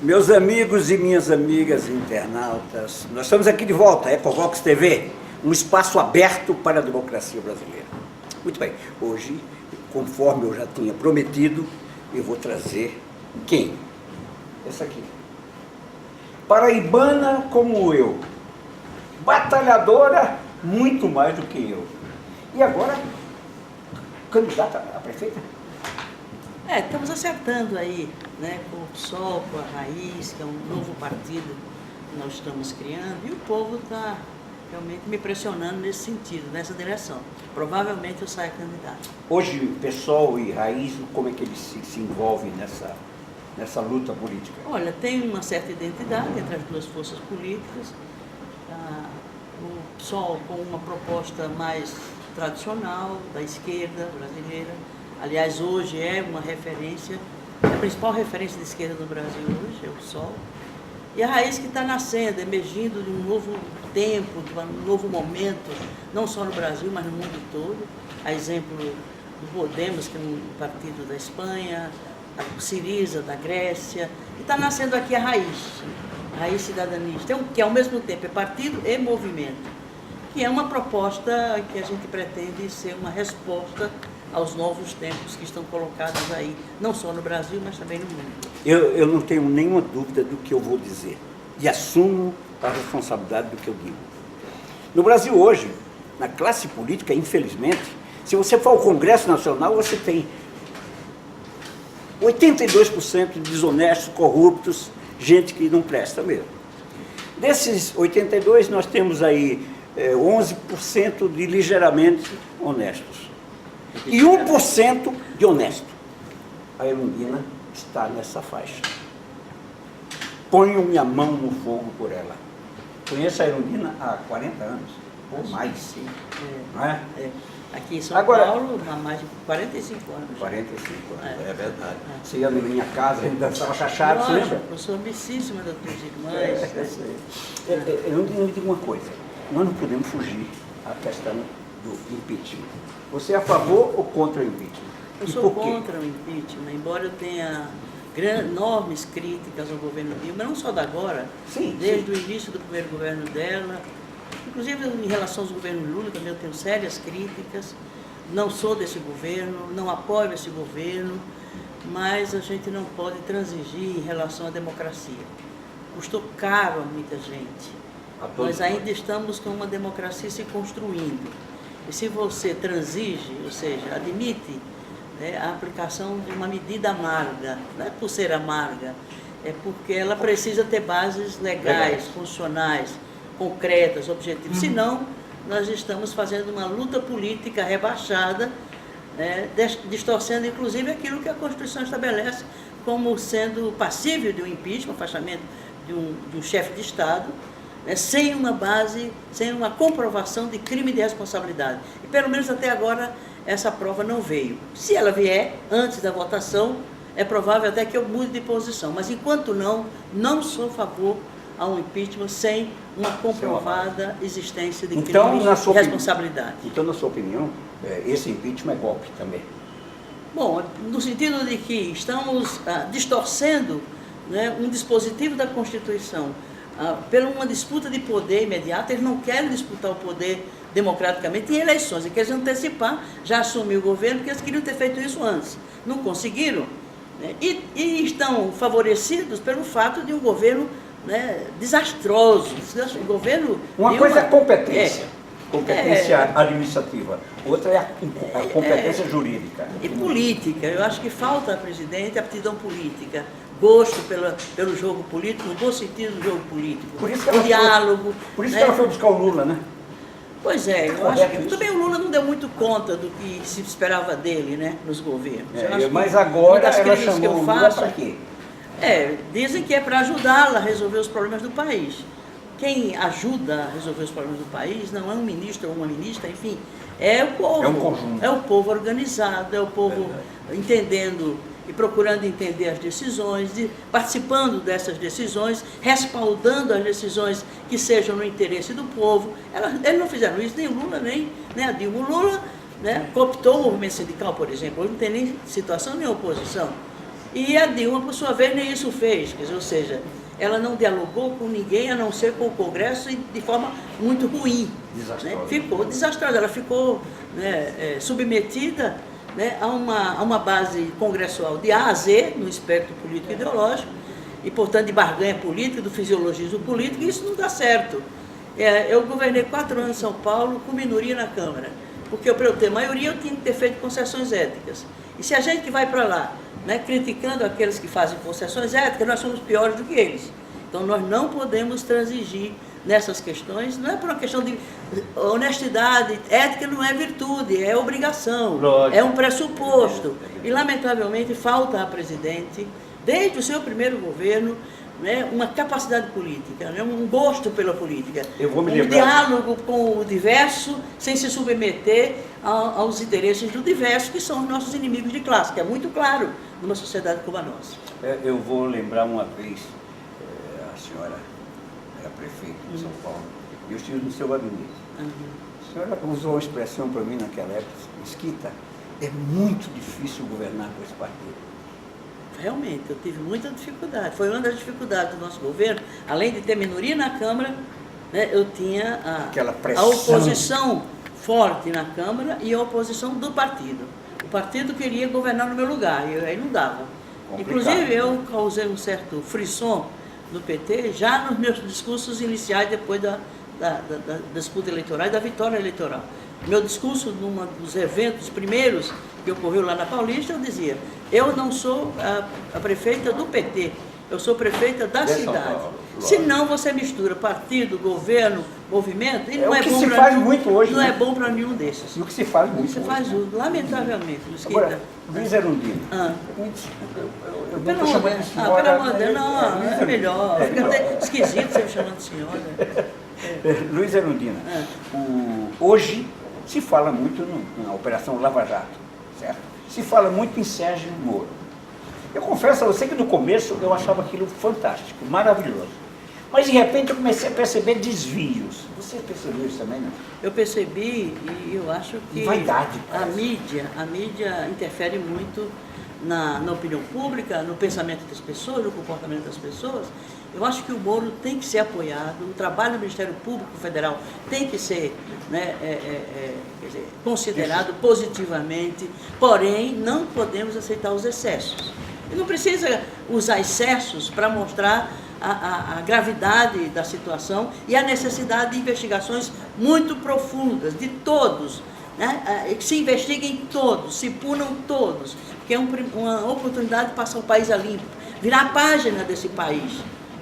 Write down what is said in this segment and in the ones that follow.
Meus amigos e minhas amigas internautas, nós estamos aqui de volta, Ecovox TV, um espaço aberto para a democracia brasileira. Muito bem, hoje, conforme eu já tinha prometido, eu vou trazer quem? Essa aqui. Paraibana como eu, batalhadora muito mais do que eu. E agora, candidata a prefeita? Estamos acertando aí, né, com o PSOL, com a Raiz, que é um novo partido que nós estamos criando, e o povo está realmente me pressionando nesse sentido, nessa direção. Provavelmente eu saio candidata. Hoje, PSOL e Raiz, como é que eles se envolvem nessa luta política? Olha, tem uma certa identidade entre as duas forças políticas. O PSOL com uma proposta mais tradicional, da esquerda brasileira. Aliás, hoje é uma referência, a principal referência de esquerda no Brasil hoje é o PSOL. E a Raiz que está nascendo, emergindo de um novo tempo, de um novo momento, não só no Brasil, mas no mundo todo. A exemplo do Podemos, que é um partido da Espanha, a Syriza da Grécia, e está nascendo aqui a Raiz Cidadanista, que ao mesmo tempo é partido e movimento, que é uma proposta que a gente pretende ser uma resposta aos novos tempos que estão colocados aí, não só no Brasil, mas também no mundo. Eu não tenho nenhuma dúvida do que eu vou dizer e assumo a responsabilidade do que eu digo. No Brasil hoje, na classe política, infelizmente, se você for ao Congresso Nacional, você tem 82% de desonestos, corruptos, gente que não presta mesmo. Desses 82, nós temos aí 11% de ligeiramente honestos. E 1% de honesto. A Erundina está nessa faixa. Ponho minha mão no fogo por ela. Conheço a Erundina há 40 anos, ou mais. Sim. Não é? Aqui em São Paulo, há mais de 45 anos. 45 anos, é verdade. Você ia na minha casa, ainda estava chachado, você lembra? Eu sou amicíssima das tuas irmãs. Eu não digo uma coisa, nós não podemos fugir à questão do impeachment. Você é a favor ou contra o impeachment? Eu sou contra o impeachment, embora eu tenha enormes críticas ao governo Dilma, não só da agora, desde o início do primeiro governo dela, inclusive em relação aos governos Lula, também eu tenho sérias críticas, não sou desse governo, não apoio esse governo, mas a gente não pode transigir em relação à democracia. Custou caro a muita gente. Nós ainda estamos com uma democracia se construindo. E se você transige, ou seja, admite a aplicação de uma medida amarga, não é por ser amarga, é porque ela precisa ter bases legais, funcionais, concretas, objetivas. Senão, nós estamos fazendo uma luta política rebaixada, distorcendo inclusive aquilo que a Constituição estabelece como sendo passível de um impeachment, afastamento de um chefe de Estado, sem uma base, sem uma comprovação de crime de responsabilidade. E pelo menos até agora essa prova não veio. Se ela vier antes da votação, é provável até que eu mude de posição. Mas enquanto não sou a favor a um impeachment sem uma comprovada existência de crime de responsabilidade. Então, na sua opinião, esse impeachment é golpe também? Bom, no sentido de que estamos distorcendo um dispositivo da Constituição pela uma disputa de poder imediata. Eles não querem disputar o poder democraticamente em eleições, eles querem antecipar, já assumir o governo, porque eles queriam ter feito isso antes. Não conseguiram, e estão favorecidos pelo fato de um governo desastroso. Um governo uma coisa é competência, competência administrativa, outra é a competência jurídica. E política. Eu acho que falta a presidente a aptidão política, gosto pelo jogo político, no bom sentido do jogo político, o diálogo. Por isso que ela foi buscar o Lula, né? Pois é, eu acho que também o Lula não deu muito conta do que se esperava dele, nos governos. Mas agora ela chamou o Lula para quê? Dizem que é para ajudá-la a resolver os problemas do país. Quem ajuda a resolver os problemas do país não é um ministro ou uma ministra, enfim, é o povo. É um conjunto. É o povo organizado, é o povo entendendo e procurando entender as decisões, participando dessas decisões, respaldando as decisões que sejam no interesse do povo. Eles não fizeram isso, nem o Lula, nem a Dilma. O Lula cooptou o movimento sindical, por exemplo. Hoje não tem nem situação nem oposição. E a Dilma, por sua vez, nem isso fez, quer dizer, ou seja, ela não dialogou com ninguém, a não ser com o Congresso, e de forma muito ruim. Desastrosa. Né? Ficou desastrosa, ela ficou, né, submetida, né, a uma base congressual de A a Z, no espectro político e ideológico, e, portanto, de barganha política, do fisiologismo político, e isso não dá certo. Eu governei 4 anos em São Paulo com minoria na Câmara, porque para eu ter maioria eu tinha que ter feito concessões éticas. E se a gente que vai para lá, né, criticando aqueles que fazem concessões éticas, nós somos piores do que eles. Então nós não podemos transigir nessas questões, não é por uma questão de honestidade, ética não é virtude, é obrigação, Lógico. É um pressuposto. E lamentavelmente falta a presidente, desde o seu primeiro governo, né, uma capacidade política, né, um gosto pela política, um diálogo com o diverso, sem se submeter aos interesses do diverso, que são os nossos inimigos de classe, que é muito claro numa sociedade como a nossa. Eu vou lembrar uma vez, a senhora era prefeita de São Paulo, e eu estive no seu gabinete. A senhora usou uma expressão para mim naquela época, Mesquita, é muito difícil governar com esse partido. Realmente, eu tive muita dificuldade. Foi uma das dificuldades do nosso governo. Além de ter minoria na Câmara, né, eu tinha a oposição forte na Câmara e a oposição do partido. O partido queria governar no meu lugar, e aí não dava. Complicado. Inclusive, eu causei um certo frisson no PT já nos meus discursos iniciais, depois da disputa eleitoral e da vitória eleitoral. Meu discurso, num dos eventos primeiros que ocorreu lá na Paulista, eu dizia: eu não sou a prefeita do PT, eu sou prefeita da cidade. Senão você mistura partido, governo, movimento, e não é bom para nenhum, não é bom para nenhum desses. E o que se faz muito hoje. Faz uso, lamentavelmente. Agora, Luiz Erundina. Pelo amor de Deus, não, é melhor. Fica até esquisito você me chamando de senhora. Luiz Erundina, hoje se fala muito na Operação Lava Jato, certo? Se fala muito em Sérgio Moro. Eu confesso a você que no começo eu achava aquilo fantástico, maravilhoso. Mas de repente eu comecei a perceber desvios. Você percebeu isso também, não? Eu percebi, e eu acho que vaidade, a mídia interfere muito na opinião pública, no pensamento das pessoas, no comportamento das pessoas. Eu acho que o Moro tem que ser apoiado, o trabalho do Ministério Público Federal tem que ser, né, quer dizer, considerado positivamente, porém não podemos aceitar os excessos. E não precisa usar excessos para mostrar a gravidade da situação e a necessidade de investigações muito profundas, de todos, né? Que se investiguem todos, se punam todos, porque é uma oportunidade de passar o país a limpo, virar a página desse país,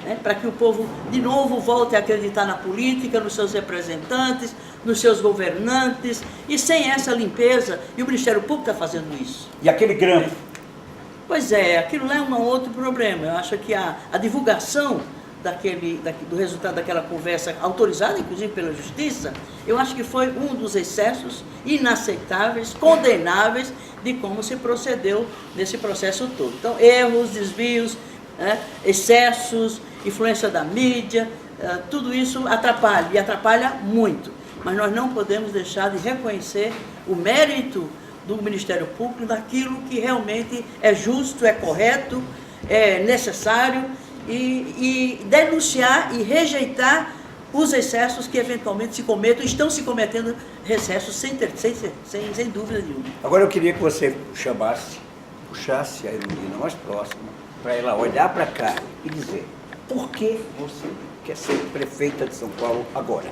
né? Para que o povo de novo volte a acreditar na política, nos seus representantes, nos seus governantes, e sem essa limpeza, e o Ministério Público está fazendo isso. E aquele grampo? Pois é, aquilo lá é um outro problema. Eu acho que a divulgação do resultado daquela conversa, autorizada inclusive pela Justiça, eu acho que foi um dos excessos inaceitáveis, condenáveis, de como se procedeu nesse processo todo. Então, erros, desvios, né, excessos, influência da mídia, tudo isso atrapalha, e atrapalha muito. Mas nós não podemos deixar de reconhecer o mérito do Ministério Público, daquilo que realmente é justo, é correto, é necessário, e denunciar e rejeitar os excessos que eventualmente se cometam, estão se cometendo excessos sem dúvida nenhuma. Agora eu queria que você puxasse a Erundina mais próxima, para ela olhar para cá e dizer: por que você quer ser prefeita de São Paulo agora?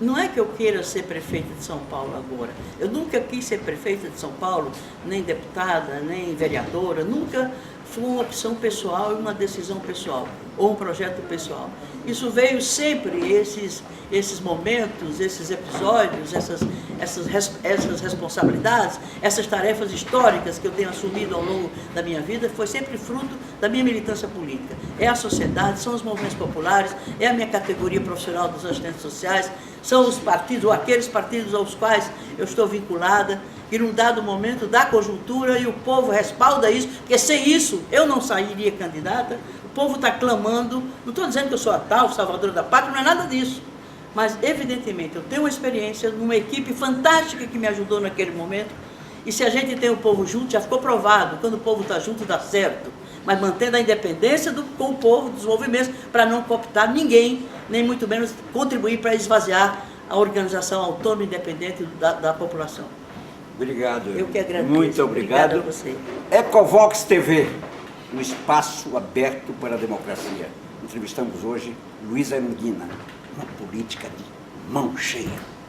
Não é que eu queira ser prefeita de São Paulo agora. Eu nunca quis ser prefeita de São Paulo, nem deputada, nem vereadora. Nunca foi uma opção pessoal e uma decisão pessoal, ou um projeto pessoal. Isso veio sempre, esses momentos, esses episódios, essas responsabilidades, essas tarefas históricas que eu tenho assumido ao longo da minha vida, foi sempre fruto da minha militância política. É a sociedade, são os movimentos populares, é a minha categoria profissional dos assistentes sociais, são os partidos, ou aqueles partidos aos quais eu estou vinculada, e num dado momento da conjuntura, e o povo respalda isso, porque sem isso eu não sairia candidata. O povo está clamando, não estou dizendo que eu sou a tal salvadora da pátria, não é nada disso. Mas, evidentemente, eu tenho uma experiência numa equipe fantástica que me ajudou naquele momento, E se a gente tem o povo junto, já ficou provado, quando o povo está junto dá certo, mas mantendo a independência com o povo, dos movimentos, para não cooptar ninguém, nem muito menos contribuir para esvaziar a organização autônoma e independente da população. Obrigado. Eu que agradeço. Muito obrigado. Obrigado a você. Ecovox TV, um espaço aberto para a democracia. Entrevistamos hoje Luiza Erundina, uma política de mão cheia.